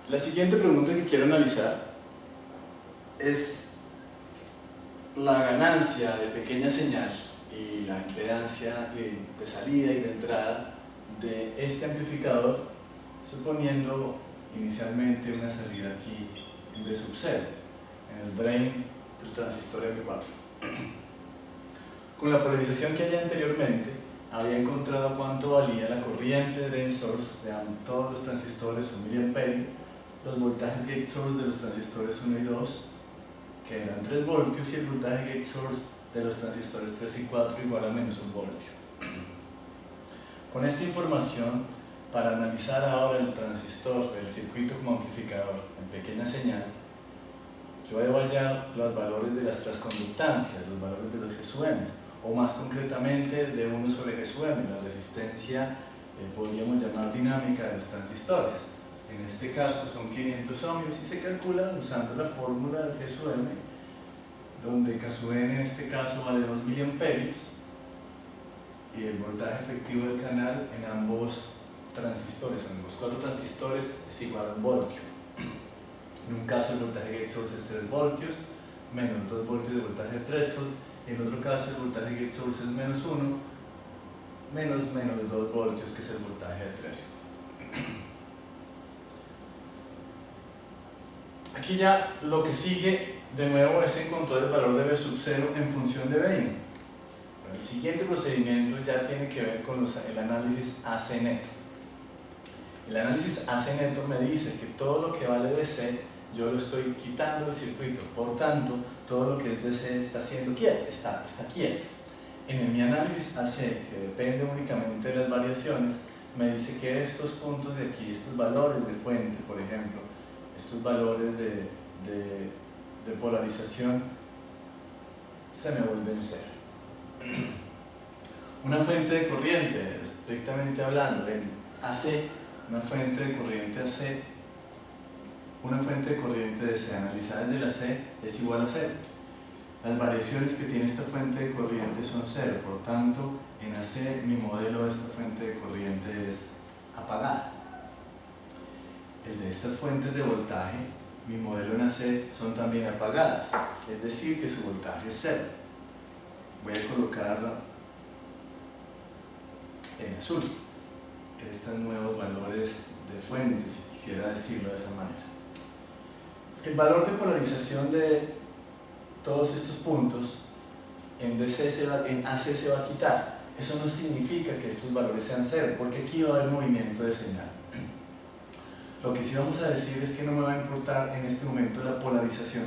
La siguiente pregunta que quiero analizar es la ganancia de pequeña señal y la impedancia de salida y de entrada de este amplificador, suponiendo inicialmente una salida aquí en B sub 0, en el drain del transistor M4. Con la polarización que hay anteriormente, había encontrado cuánto valía la corriente drain source de todos los transistores 1 mA, los voltajes gate source de los transistores 1 y 2, que eran 3 voltios, y el voltaje gate source de los transistores 3 y 4 igual a menos 1 voltio. Con esta información, para analizar ahora el transistor, el circuito como amplificador en pequeña señal, yo debo hallar los valores de las transconductancias, los valores de los G sub m, o más concretamente de 1 sobre G sub m, la resistencia, podríamos llamar dinámica de los transistores. En este caso son 500 ohmios y se calcula usando la fórmula del G sub m, donde K sub n en este caso vale 2 miliamperios y el voltaje efectivo del canal en ambos transistores, en los 4 transistores, es igual a 1 voltio. En un caso el voltaje gate source es 3 voltios, menos 2 voltios de voltaje threshold, y en otro caso el voltaje gate source es menos 1, menos 2 voltios, que es el voltaje de threshold. Aquí ya lo que sigue de nuevo es encontrar el valor de B sub 0 en función de Bain. El siguiente procedimiento ya tiene que ver con el análisis AC neto. El análisis AC neto me dice que todo lo que vale de C yo lo estoy quitando del circuito, por tanto todo lo que es de C está siendo quieto, está quieto. En mi análisis AC, que depende únicamente de las variaciones, me dice que estos puntos de aquí, estos valores de fuente, por ejemplo, estos valores de polarización, se me vuelven cero. Una fuente de corriente, estrictamente hablando, en AC, una fuente de corriente AC, una fuente de corriente de C analizada desde la C es igual a 0. Las variaciones que tiene esta fuente de corriente son 0, por tanto, en AC mi modelo de esta fuente de corriente es apagada. El de estas fuentes de voltaje, mi modelo en AC, son también apagadas, es decir, que su voltaje es 0. Voy a colocar en azul estos nuevos valores de fuente, si quisiera decirlo de esa manera. El valor de polarización de todos estos puntos en AC se va a quitar. Eso no significa que estos valores sean 0, porque aquí va a haber movimiento de señal. Lo que sí vamos a decir es que no me va a importar en este momento la polarización,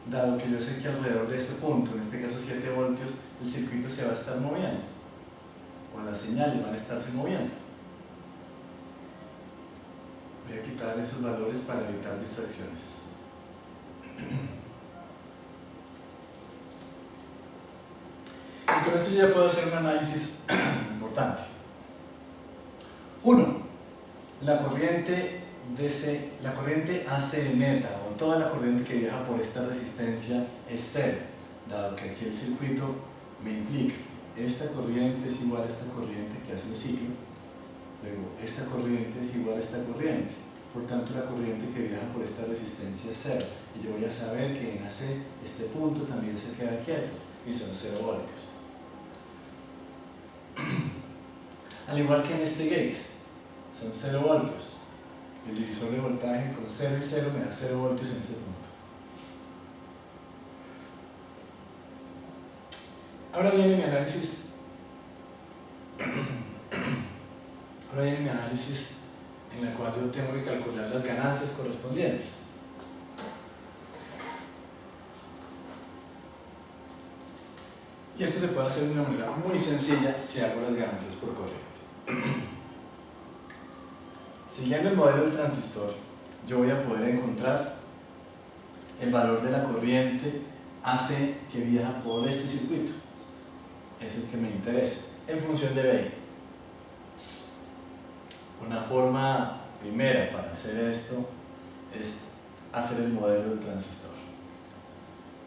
dado que yo sé que alrededor de ese punto, en este caso 7 voltios, el circuito se va a estar moviendo, o las señales van a estarse moviendo. Voy a quitar esos valores para evitar distracciones. Y con esto ya puedo hacer un análisis importante. 1. La corriente AC neta, o toda la corriente que viaja por esta resistencia, es 0, dado que aquí el circuito me implica esta corriente es igual a esta corriente que hace un ciclo, luego esta corriente es igual a esta corriente, por tanto la corriente que viaja por esta resistencia es 0, y yo voy a saber que en AC este punto también se queda quieto, y son 0 voltios. Al igual que en este gate, son 0 voltios. El divisor de voltaje con 0 y 0 me da 0 voltios en ese punto. Ahora viene mi análisis. En la cual yo tengo que calcular las ganancias correspondientes. Y esto se puede hacer de una manera muy sencilla si hago las ganancias por corriente. Siguiendo el modelo del transistor, yo voy a poder encontrar el valor de la corriente AC que viaja por este circuito. Es el que me interesa, en función de B. Una forma primera para hacer esto es hacer el modelo del transistor.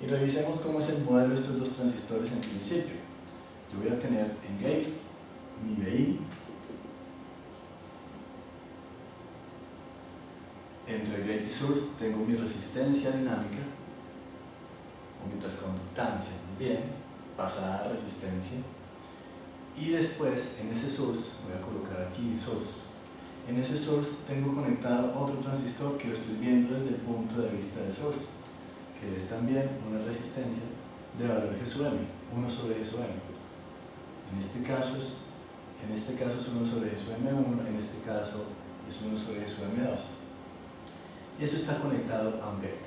Y revisemos cómo es el modelo de estos dos transistores en principio. Yo voy a tener en gate mi BI, Entre gate y source tengo mi resistencia dinámica, o mi transconductancia, bien, pasada a resistencia. Y después, en ese source, voy a colocar aquí source, en ese source tengo conectado otro transistor que lo estoy viendo desde el punto de vista del source, que es también una resistencia de valor G sub M, 1 sobre G sub M. En este caso es 1 sobre G sub M1, en este caso es 1 sobre G sub M2. Y eso está conectado a un gate.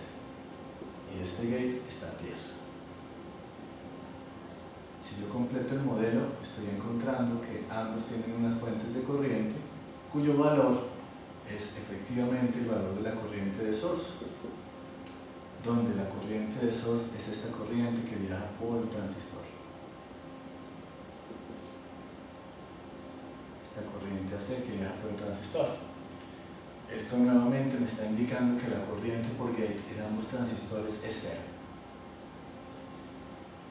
Y este gate está a tierra. Si yo completo el modelo, estoy encontrando que ambos tienen unas fuentes de corriente cuyo valor es efectivamente el valor de la corriente de source, donde la corriente de source es esta corriente que viaja por el transistor. Esta corriente AC que viaja por el transistor. Esto nuevamente me está indicando que la corriente por gate en ambos transistores es cero.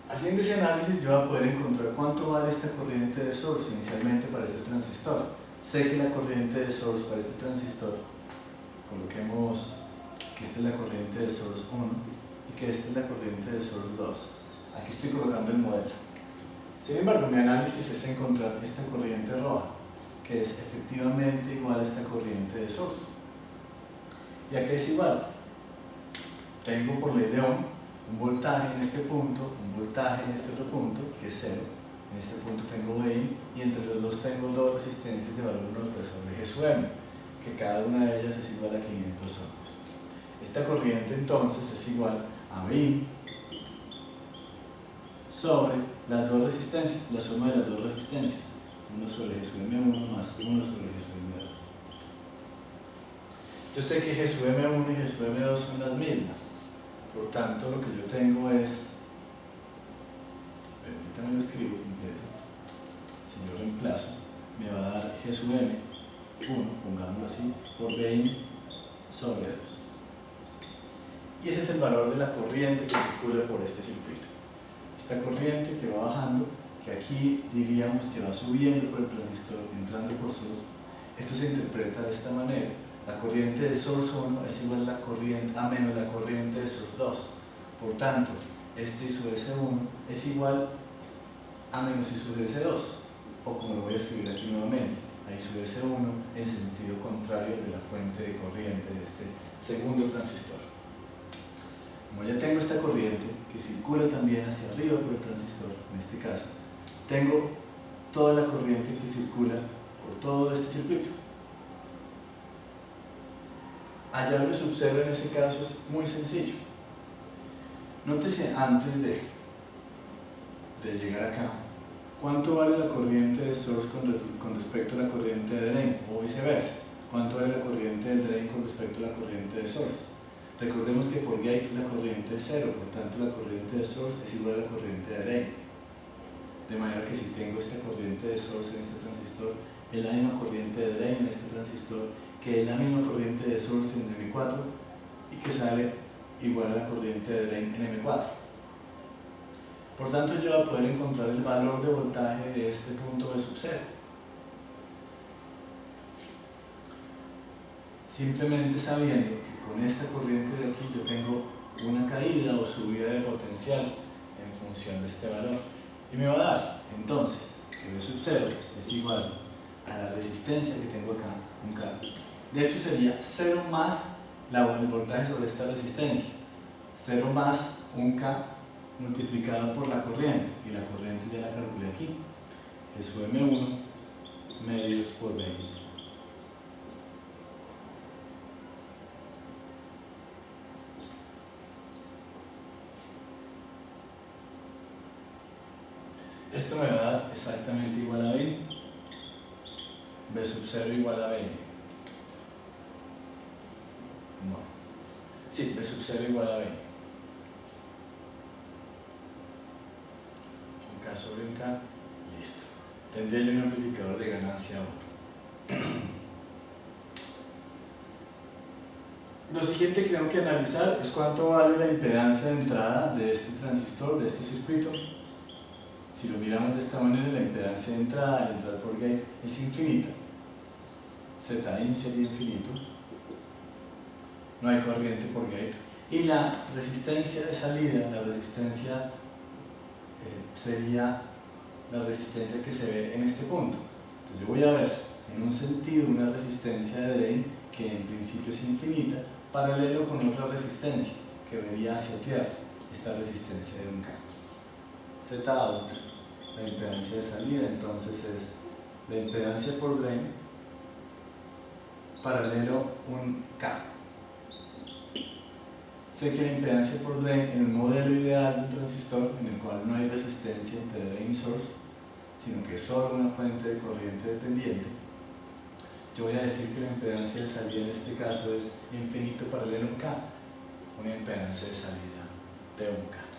Haciendo ese análisis yo voy a poder encontrar cuánto vale esta corriente de source inicialmente para este transistor. Sé que la corriente de source para este transistor, coloquemos que esta es la corriente de source 1 y que esta es la corriente de source 2. Aquí estoy colocando el modelo. Sin embargo, mi análisis es encontrar esta corriente roja, que es efectivamente igual a esta corriente de source. ¿Y a qué es igual? Tengo por ley de Ohm un voltaje en este punto, un voltaje en este otro punto, que es 0. En este punto tengo Vin y entre los dos tengo dos resistencias de valor 1 sobre G sub M, que cada una de ellas es igual a 500 ohms. Esta corriente entonces es igual a Vin sobre las dos resistencias, la suma de las dos resistencias, 1 sobre G sub M1 más 1 sobre G sub M2. Yo sé que G sub M1 y G sub M2 son las mismas, por tanto lo que yo tengo es, permítame lo escribo completo, si yo reemplazo, me va a dar G sub M1, pongámoslo así, por Vin sobre 2. Y ese es el valor de la corriente que circula por este circuito. Esta corriente que va bajando, que aquí diríamos que va subiendo por el transistor, entrando por source, esto se interpreta de esta manera. La corriente de source 1 es igual a la corriente a menos la corriente de source 2. Por tanto, este I sub S1 es igual a menos I sub S2. O como lo voy a escribir aquí nuevamente, a I sub S1 en sentido contrario de la fuente de corriente de este segundo transistor. Como ya tengo esta corriente que circula también hacia arriba por el transistor, en este caso, tengo toda la corriente que circula por todo este circuito. Hallar su observa en ese caso es muy sencillo. Nótese antes de llegar acá, ¿cuánto vale la corriente de source con respecto a la corriente de drain? O viceversa, ¿cuánto vale la corriente del drain con respecto a la corriente de source? Recordemos que por gate la corriente es 0, por tanto la corriente de source es igual a la corriente de drain. De manera que si tengo esta corriente de source en este transistor, es la misma corriente de drain en este transistor, que es la misma corriente de source en M4 y que sale igual a la corriente de drain en M4. Por tanto, yo voy a poder encontrar el valor de voltaje de este punto de sub 0. Simplemente sabiendo que con esta corriente de aquí yo tengo una caída o subida de potencial en función de este valor. Y me va a dar, entonces, que V sub 0 es igual a la resistencia que tengo acá, un K. De hecho sería 0 más el voltaje sobre esta resistencia, 0 más un K multiplicado por la corriente, y la corriente ya la calculé aquí, es su M1 medios por 20. Esto me va a dar exactamente igual a B, B sub 0 igual a B. No. Sí, B sub 0 igual a B. Un K sobre un K, listo. Tendría yo un amplificador de ganancia 1. Lo siguiente que tengo que analizar es cuánto vale la impedancia de entrada de este transistor, de este circuito. Si lo miramos de esta manera, la impedancia de entrada al entrar por gate es infinita. Zin sería infinito. no hay corriente por gate. Y la resistencia de salida, la resistencia sería la resistencia que se ve en este punto. Entonces yo voy a ver en un sentido una resistencia de drain que en principio es infinita, paralelo con otra resistencia que vería hacia tierra, esta resistencia de un campo. Z out, la impedancia de salida, entonces es la impedancia por drain paralelo un K. Sé que la impedancia por drain en un modelo ideal de un transistor en el cual no hay resistencia entre drain y source, sino que es solo una fuente de corriente dependiente, yo voy a decir que la impedancia de salida en este caso es infinito paralelo a un K, una impedancia de salida de un K.